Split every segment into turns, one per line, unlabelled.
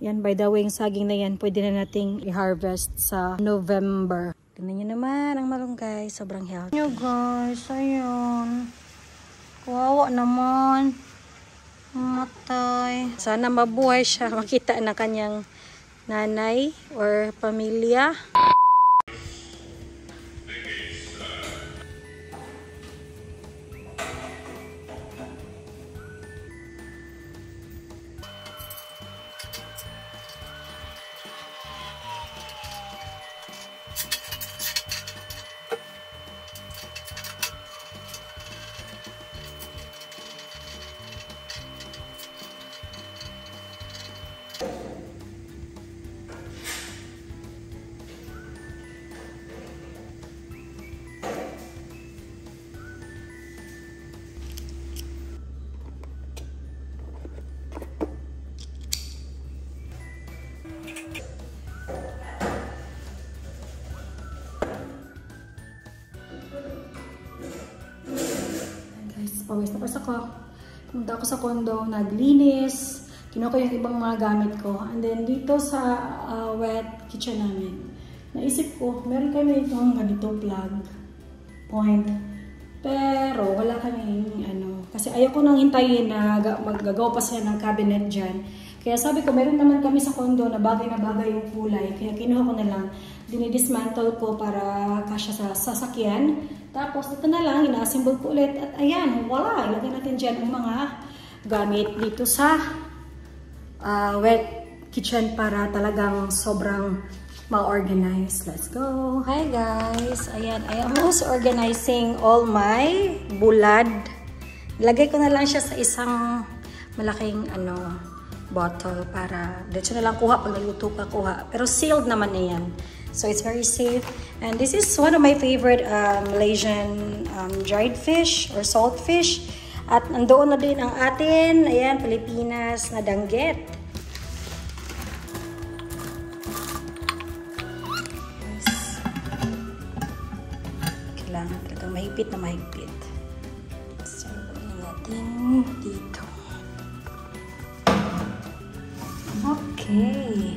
Yan, by the way, yung saging na yan, pwede na nating i-harvest sa November. Tingnan nyo naman ang malunggay. Sobrang healthy. Nyo guys, ayun. Kawawa naman. Matay. Sana mabuhay siya. Makita na kanyang nanay or pamilya. Pawis na pawis ako. Pumunta ako sa condo, naglinis, kinuha ko yung ibang mga gamit ko. And then dito sa wet kitchen namin, naisip ko, meron kami itong ganito plug point. Pero wala kaming kasi ayoko nang hintayin na maggagawa pa siya ng cabinet dyan. Kaya sabi ko, meron naman kami sa condo na bagay yung kulay. Kaya kinuha ko na lang, dinidismantle ko para kasya sa sasakyan. Tapos ito na lang, ina-assemble ko ulit. At ayan, wala. Ilagay natin dyan ang mga gamit dito sa wet kitchen para talagang sobrang ma-organize. Let's go! Hi guys! Ayan, I am also organizing all my bulad. Ilagay ko na lang siya sa isang malaking bottle para dito na lang kuha pag nagluto ka kuha. Pero sealed naman na yan. So it's very safe. And this is one of my favorite Malaysian dried fish or salt fish. At nandoon na din ang atin, ayan, Pilipinas na danggit. Yes. Kailangan talagang mahigpit na mahigpit. So, gawin natin dito. Okay.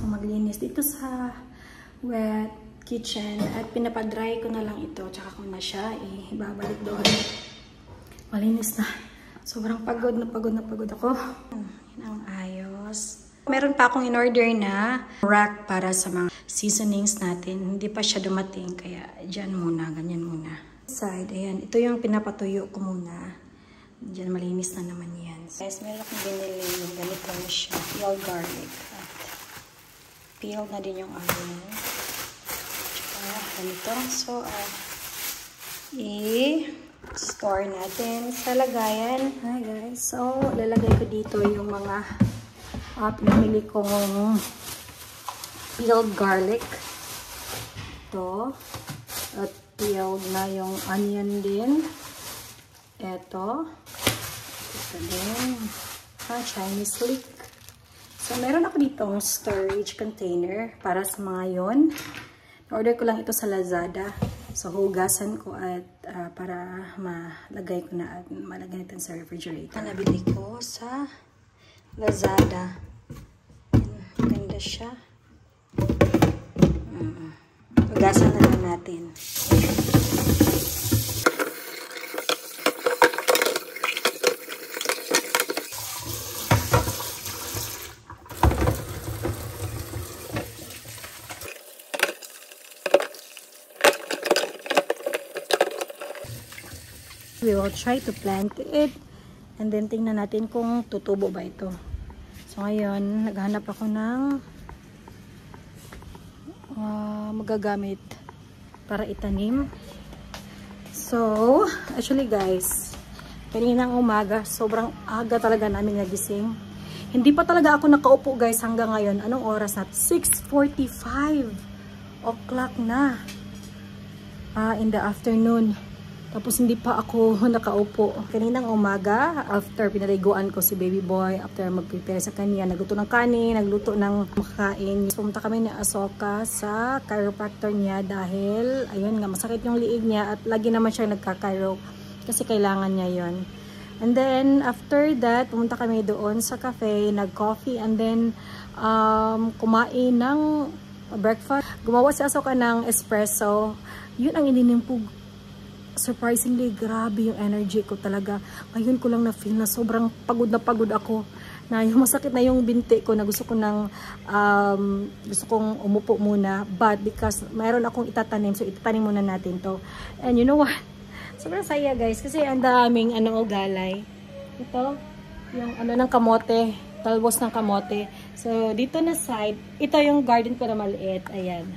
Maglinis dito sa wet kitchen at pinapadry ko na lang ito tsaka ko na siya ibabalik doon. Malinis na. Sobrang pagod na pagod ako. Yan ang ayos. Meron pa akong in-order na rack para sa mga seasonings natin. Hindi pa siya dumating kaya dyan muna, ganyan muna. Side, ayan. Ito yung pinapatuyo ko muna. Dyan malinis na naman yan. Guys, meron akong binili yung ganito na siya. Peel garlic. Peel na din yung onion. Ganito. So, i-store natin sa lagayan. Hi guys. So, lalagay ko dito yung mga pinamili kong peeled garlic. Ito. At peeled na yung onion din. Ito. Ito din. Chinese leek. So, meron ako ditong storage container para sa mga yon. Order ko lang ito sa Lazada. So, hugasan ko at para malagay ko na at malagay natin sa refrigerator. Nabili ko sa Lazada. Ganda siya. Hugasan na lang natin. we will try to plant it. And then tingnan natin kung tutubo ba ito. So ngayon, naghanap ako ng magagamit para itanim. So, actually guys, kaninang umaga, sobrang aga talaga namin nagising. Hindi pa talaga ako nakaupo guys hanggang ngayon. Anong oras na? 6:45 o'clock na. In the afternoon. Tapos hindi pa ako nakaupo. Kaninang umaga, after pinaliguan ko si baby boy, after mag-prepare sa kanya, nagluto ng kanin, nagluto ng makakain. Pumunta kami ni Asoka sa chiropractor niya dahil, ayun nga, masakit yung liig niya at lagi naman siya nagka-chiro kasi kailangan niya yon. And then, after that, pumunta kami doon sa cafe, nag-coffee, and then, kumain ng breakfast. Gumawa si Asoka ng espresso. Yun ang ininimpug. Surprisingly, grabe yung energy ko talaga. Ngayon ko lang na-feel na sobrang pagod ako. Na yung masakit na yung binti ko na gusto kong umupo muna. But because mayroon akong itatanim, so itatanim muna natin to. And you know what? Sobrang saya guys kasi ang daming ugalay. Ito, yung ng kamote, talbos ng kamote. So dito na side, ito yung garden ko na maliit. Ayan.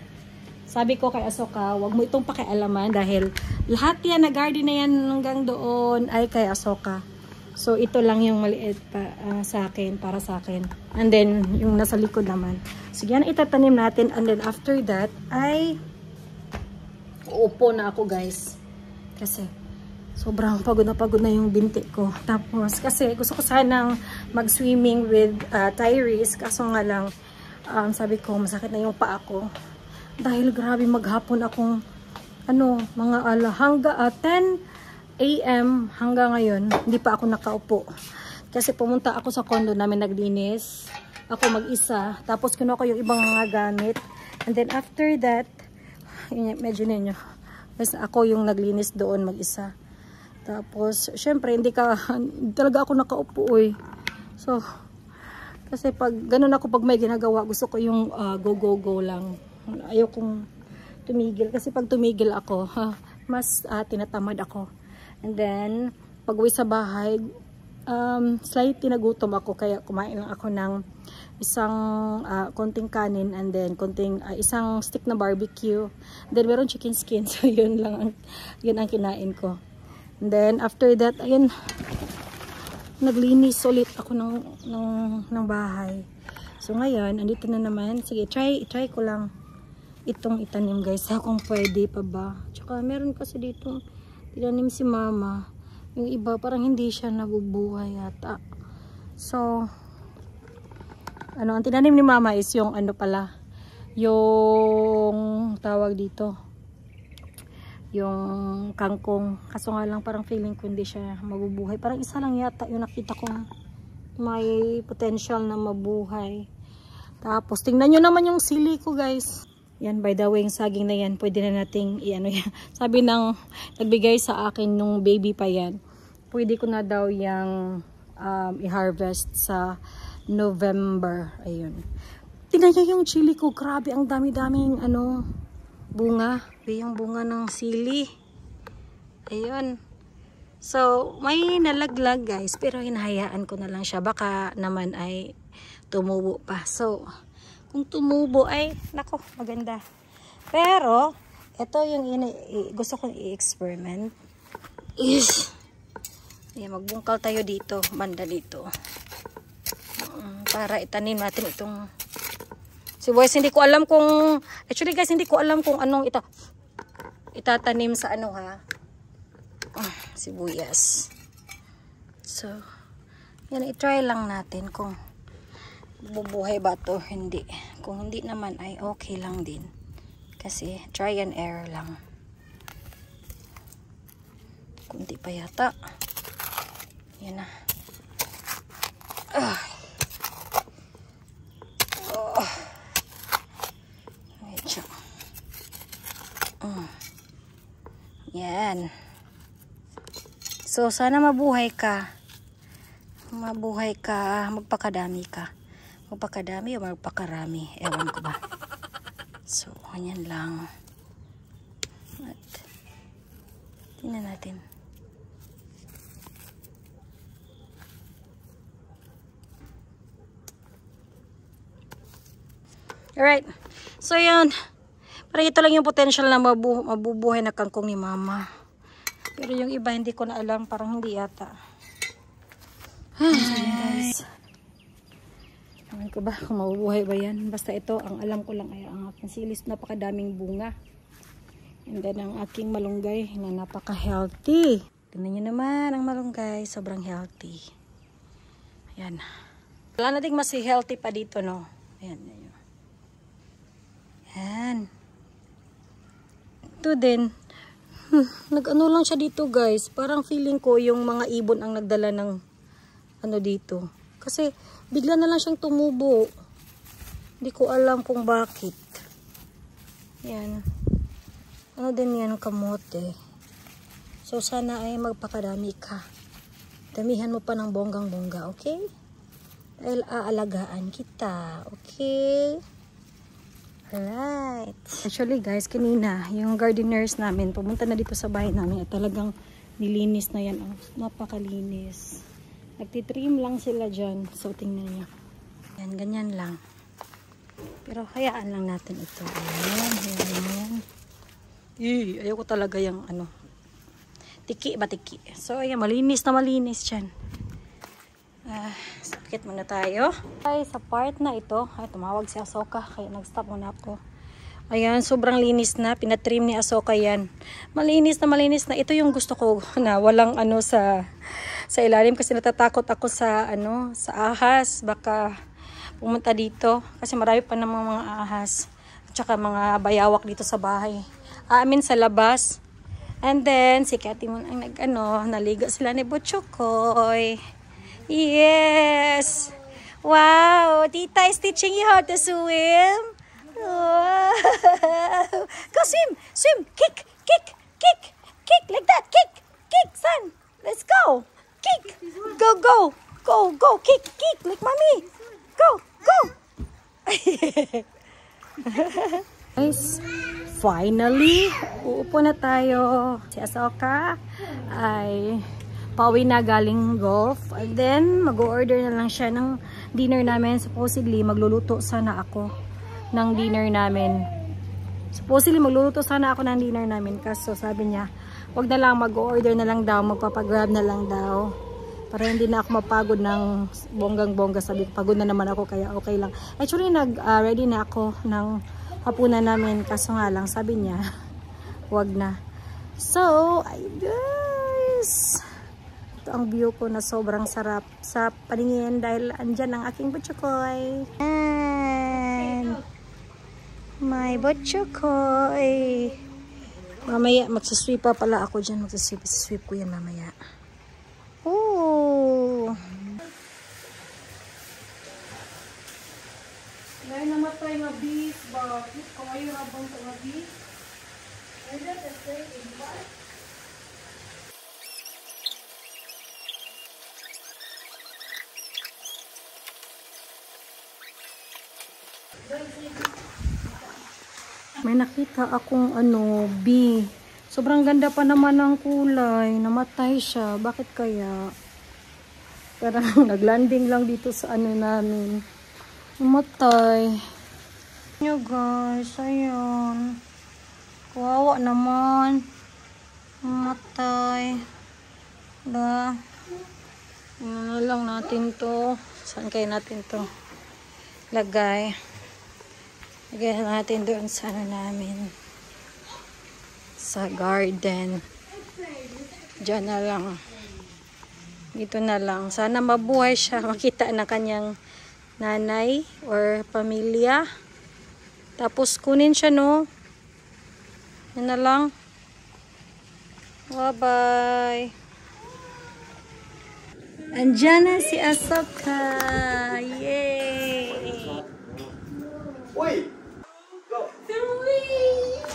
Sabi ko kay Asoka, wag mo itong pakialaman dahil lahat yan na garden na yan hanggang doon ay kay Asoka. So ito lang yung maliit sa akin, para sa akin. And then yung nasa likod naman. So yan itatanim natin, and then after that ay uupo na ako guys. Kasi sobrang pagod na yung binti ko. Tapos kasi gusto ko sanang mag-swimming with Tyrese, kaso nga lang sabi ko masakit na yung paa ko. Dahil grabe maghapon akong mga hangga 10 AM hanggang ngayon hindi pa ako nakaupo. Kasi pumunta ako sa condo namin, naglinis ako mag-isa, tapos kinuha ko yung ibang mga gamit, and then after that medyo ninyo ako yung naglinis doon mag-isa. Tapos syempre hindi talaga ako nakaupo So kasi pag ganun ako, pag may ginagawa gusto ko yung go lang. Ayaw kong tumigil kasi pag tumigil ako mas tinatamad ako. And then pag uwi sa bahay slightly nagutom ako, kaya kumain lang ako ng isang konting kanin, and then isang stick na barbecue, then meron chicken skin. So yun ang kinain ko. And then after that ayun, naglinis ulit ako ng bahay. So ngayon andito na naman, sige try ko lang itong itanim guys, kung pwede pa ba. Tsaka meron kasi dito tinanim si mama, yung iba parang hindi siya nabubuhay yata. So ang tinanim ni mama is yung yung tawag dito, yung kangkong. Kaso nga lang parang feeling ko hindi siya mabubuhay. Parang isa lang yata yung nakita kong may potential na mabuhay. Tapos tingnan nyo naman yung sili ko guys. Yan, by the way, yung saging na yan, pwede na nating yan. Sabi ng nagbigay sa akin nung baby pa yan, pwede ko na daw yung i-harvest sa November. Ayun. Tingnan nyo yung chili ko. Grabe, ang dami-daming bunga. Yung bunga ng sili. Ayun. So, may nalaglag guys, pero hinahayaan ko na lang siya. Baka naman ay tumubo pa. So, kung tumubo ay, nako, maganda. Pero, ito yung gusto kong i-experiment is, magbungkal tayo dito, banda dito. Para itanim natin itong, si boys, hindi ko alam kung, actually guys, hindi ko alam kung anong itatanim sa sibuyas. So, yan, i-try lang natin kung bubuhay ba to, hindi. Kung hindi naman ay okay lang din. Kasi try and error lang. Kunti pa yata. Yan na. Medyo. Yan. So sana mabuhay ka. Magpakadami ka. Magpakadami o magpakarami, ewan ko ba. So ganyan lang. At tingnan natin. Alright. So, yun. Parang ito lang yung potential na mabubuhay na kangkong ni mama. Pero yung iba, hindi ko na alam. Parang hindi yata. Guys. Alam ko ba kung mabubuhay ba yan? Basta ito, ang alam ko lang ay ang aking silis. Napakadaming bunga. And then, ang aking malunggay na napaka-healthy. Tingnan nyo naman ang malunggay. Sobrang healthy. Ayan. Wala nating mas healthy pa dito, no? Ayan. Ayan. Ito din. Nag-ano lang siya dito, guys. Parang feeling ko yung mga ibon ang nagdala ng ano dito. Kasi bigla na lang siyang tumubo. Hindi ko alam kung bakit. Yan. Ano din yan, kamote. So sana ay magpakadami ka. Damihan mo pa ng bonggang-bongga, okay? Dahil aalagaan kita, okay? Alright. Actually guys, kanina, yung gardeners namin, pumunta na dito sa bahay namin at talagang nilinis na yan. Oh, napakalinis. Nagtitrim lang sila dyan. So, tingnan nyo. Yan, ganyan lang. Pero, hayaan lang natin ito. Ayan, ayan. Ayaw ko talaga yung, ano, tiki ba tiki. So, ayan, malinis na malinis dyan. Sakit muna tayo. Okay, sa part na ito, ay, tumawag si Asoka. Kaya, nag-stop muna ako. Ayan, sobrang linis na. Pinatrim ni Asoka yan. Malinis na malinis na. Ito yung gusto ko na walang ano sa ilalim kasi natatakot ako sa ano, sa ahas. Baka pumunta dito kasi marami pa namang mga ahas at saka mga bayawak dito sa bahay. Sa labas. And then, si Kati mo ang naligo sila ni Butchokoy. Yes! Wow! Tita is teaching you how to swim. Wow! Go swim! Swim! Kick! Kick! Kick! Kick! Like that! Kick! Kick, son! Let's go! Kick! Go! Go! Go! Go! Kick! Kick! Like mommy! Go! Go! Guys, finally, uupo na tayo. Si Asoka ay pauwi na galing golf. And then, mag-order na lang siya ng dinner namin. Supposedly, magluluto sana ako ng dinner namin. Supposedly, magluluto sana ako ng dinner namin. Kaso, sabi niya, wag na lang, mag-order na lang daw, magpapagrab na lang daw. Para hindi na ako mapagod ng bonggang-bongga. Sabi ko, pagod na naman ako, kaya okay lang. Actually, nag-ready na ako ng hapunan namin. Kaso nga lang, sabi niya, wag na. So, guys, ito ang view ko na sobrang sarap sa paningin dahil andyan ang aking Butchokoy. And my Butchokoy. Mamaya, magsisweep pa pala ako dyan. Magsisweep ko yan mamaya. Oh! Dahil namatay nga bees, bakit? Kawayo rabang sa nga bees? And that is very important. May nakita akong bee. Sobrang ganda pa naman ng kulay. Namatay siya. Bakit kaya? Parang naglanding lang dito sa namin. Namatay. Nyo guys, ayun. Kawawa naman. Namatay. Ano lang natin to. Saan kaya natin to lagay? Lagay natin doon sa namin. Sa garden. Diyan na lang. Dito na lang. Sana mabuhay siya. Makita na kanyang nanay or pamilya. Tapos kunin siya, no? Yan na lang. Bye-bye. Andiyan na si Asoka. Yay! Wait!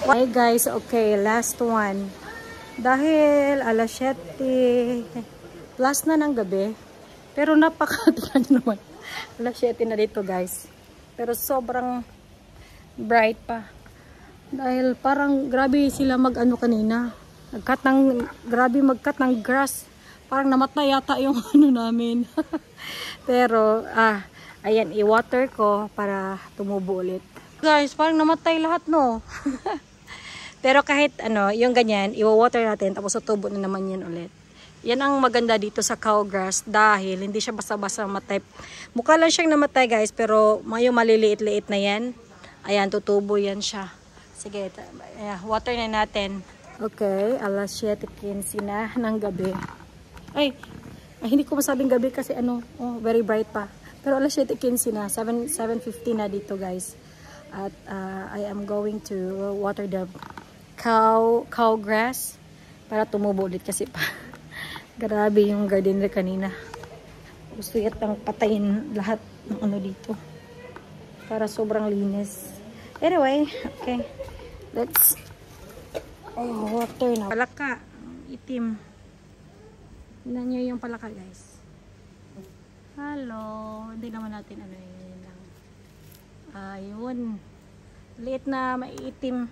Okay guys, okay, last one. Dahil alas 7 plus na ng gabi, pero napaka-tingnan nyo naman, alas 7 na dito guys, pero sobrang bright pa. Dahil parang grabe sila kanina, grabe mag-cut ng grass, parang namatay yata yung namin. Pero ayan, i-water ko para tumubo ulit. Guys, parang namatay lahat, no? Pero kahit ano, yung ganyan, i-water natin tapos tutubo na naman yan ulit. Yan ang maganda dito sa cow grass dahil hindi siya basta-basta matay. Mukha lang siyang namatay, guys, pero yung maliliit-liit na yan, ayan, tutubo yan siya. Sige, water na natin. Okay, alas 7:15 na ng gabi. Ay, hindi ko masabing gabi kasi ano, very bright pa. Pero alas 7:15 na, 7:50 na dito, guys. At I am going to water the cow grass para tumubo ulit kasi pa. Grabe yung gardener kanina. Gusto yatang patayin lahat ng ano dito. Para sobrang linis. Anyway, okay. Let's water na. Palaka. Itim. Tignan nyo yung palaka, guys. Hello. Hindi naman natin ano yun lang. Ayun. Liit na maiitim.